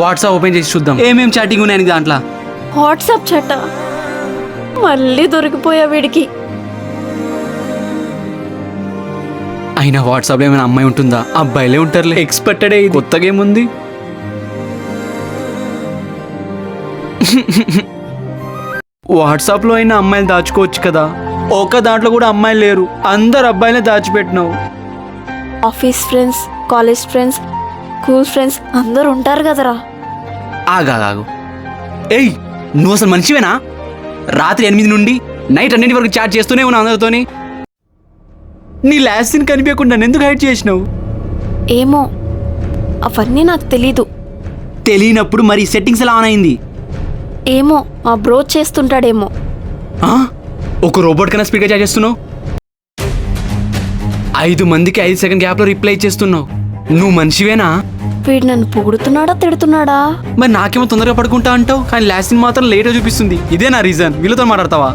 WhatsApp open చేసి చూద్దాం ఏమేం చాటింగ్ ఉన్నాయి దాంట్లో. వాట్సాప్ చట మళ్ళీ దొరికిపోయా వీడికి. అయినా వాట్సాప్లో ఏమైనా అమ్మాయి ఉంటుందా? అబ్బాయిలే ఉంటారులే. ఎక్స్పెక్టెడే. ఇది కొత్తగా ఏముంది? వాట్సాప్లో అయినా అమ్మాయిలు దాచుకోవచ్చు కదా. ఒక దాంట్లో కూడా అమ్మాయిలు లేరు, అందరు అబ్బాయిలే దాచిపెట్టినావు. Office friends, college friends, school friends అందరు ఉంటారు కదరా. ఆగాగు. ఏయ్, నువ్వు అసలు మనిషివేనా? రాత్రి 8 నుండి నైట్ 2 వరకు చాట్ చేస్తూనే ఉన్నావు అందరితోని. నీ లాస్ట్ సీన్ కనిపించకుండా ఎందుకు హైడ్ చేసినావు? ఏమో, అవన్నీ నాకు తెలీదు. తెలియనప్పుడు మరి సెట్టింగ్స్ ఎలా ఆన్ అయింది? ఏమో, మా బ్రో చేస్తుంటాడేమో. ఒక రోబోట్ కన్నా స్పీడ్గా చాట్ చేస్తున్నావు. 5 మందికి 5 సెకండ్ గ్యాప్లో రిప్లై చేస్తున్నావు. నువ్వు మనిషివేనా? వీడు నన్ను పొగుడుతున్నాడా తిడుతున్నాడా? మరి నాకేమో తొందరగా పడుకుంటా అంటావు, కానీ లాస్ట్ సీన్ మాత్రం లేట్గా చూపిస్తుంది. ఇదే నా రీజన్. వీళ్ళతో మాట్లాడతావా?